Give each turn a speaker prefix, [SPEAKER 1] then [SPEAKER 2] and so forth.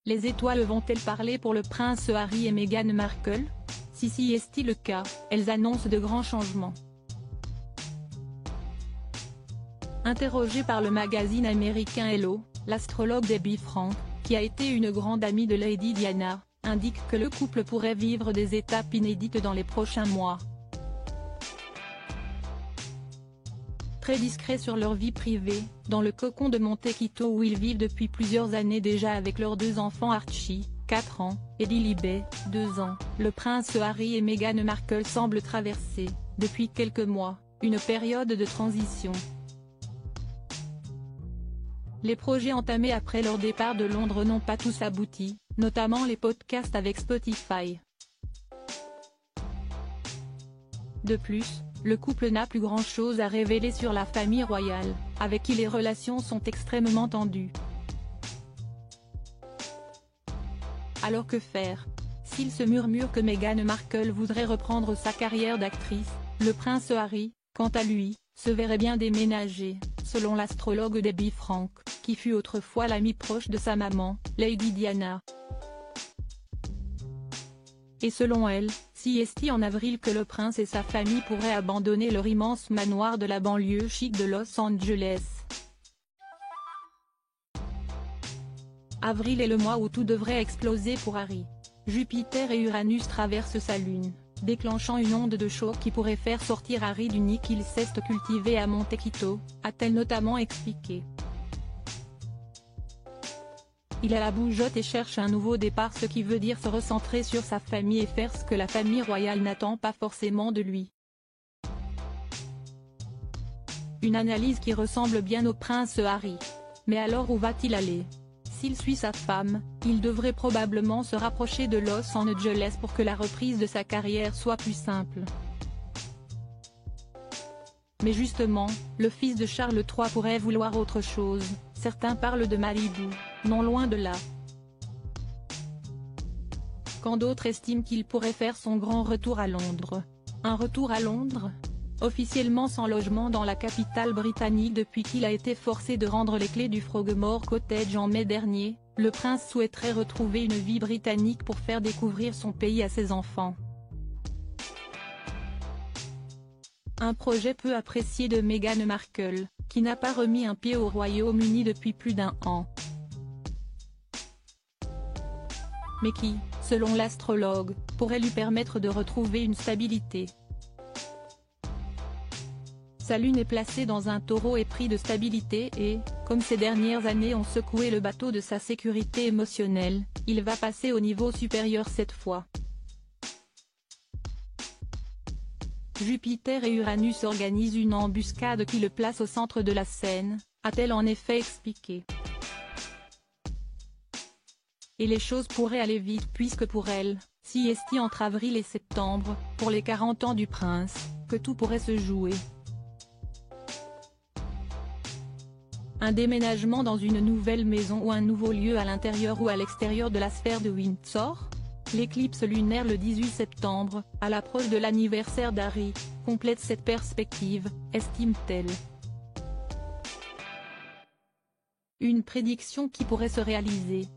[SPEAKER 1] Les étoiles vont-elles parler pour le prince Harry et Meghan Markle? Si est le cas, elles annoncent de grands changements. Interrogée par le magazine américain Hello, l'astrologue Debbie Frank, qui a été une grande amie de Lady Diana, indique que le couple pourrait vivre des étapes inédites dans les prochains mois. Très discrets sur leur vie privée, dans le cocon de Montecito où ils vivent depuis plusieurs années déjà avec leurs deux enfants Archie, 4 ans, et Lilibet, 2 ans, le prince Harry et Meghan Markle semblent traverser, depuis quelques mois, une période de transition. Les projets entamés après leur départ de Londres n'ont pas tous abouti, notamment les podcasts avec Spotify. De plus, le couple n'a plus grand-chose à révéler sur la famille royale, avec qui les relations sont extrêmement tendues. Alors que faire? S'il se murmure que Meghan Markle voudrait reprendre sa carrière d'actrice, le prince Harry, quant à lui, se verrait bien déménager, selon l'astrologue Debbie Frank, qui fut autrefois l'amie proche de sa maman, Lady Diana. Et selon elle, est en avril que le prince et sa famille pourraient abandonner leur immense manoir de la banlieue chic de Los Angeles. Avril est le mois où tout devrait exploser pour Harry. Jupiter et Uranus traversent sa lune, déclenchant une onde de choc qui pourrait faire sortir Harry du nid qu'il cesse de cultiver à Montecito, a-t-elle notamment expliqué. Il a la bougeotte et cherche un nouveau départ, ce qui veut dire se recentrer sur sa famille et faire ce que la famille royale n'attend pas forcément de lui. Une analyse qui ressemble bien au prince Harry. Mais alors où va-t-il aller? S'il suit sa femme, il devrait probablement se rapprocher de Los Angeles pour que la reprise de sa carrière soit plus simple. Mais justement, le fils de Charles III pourrait vouloir autre chose, certains parlent de Malibu, non loin de là. Quand d'autres estiment qu'il pourrait faire son grand retour à Londres. Un retour à Londres? Officiellement sans logement dans la capitale britannique depuis qu'il a été forcé de rendre les clés du Frogmore Cottage en mai dernier, le prince souhaiterait retrouver une vie britannique pour faire découvrir son pays à ses enfants. Un projet peu apprécié de Meghan Markle, qui n'a pas remis un pied au Royaume-Uni depuis plus d'1 an. Mais qui, selon l'astrologue, pourrait lui permettre de retrouver une stabilité. Sa lune est placée dans un taureau épris de stabilité et, comme ces dernières années ont secoué le bateau de sa sécurité émotionnelle, il va passer au niveau supérieur cette fois. Jupiter et Uranus organisent une embuscade qui le place au centre de la scène, a-t-elle en effet expliqué. Et les choses pourraient aller vite puisque pour elle, est entre avril et septembre, pour les 40 ans du prince, que tout pourrait se jouer. Un déménagement dans une nouvelle maison ou un nouveau lieu à l'intérieur ou à l'extérieur de la sphère de Windsor? L'éclipse lunaire le 18 septembre, à l'approche de l'anniversaire d'Harry, complète cette perspective, estime-t-elle. Une prédiction qui pourrait se réaliser.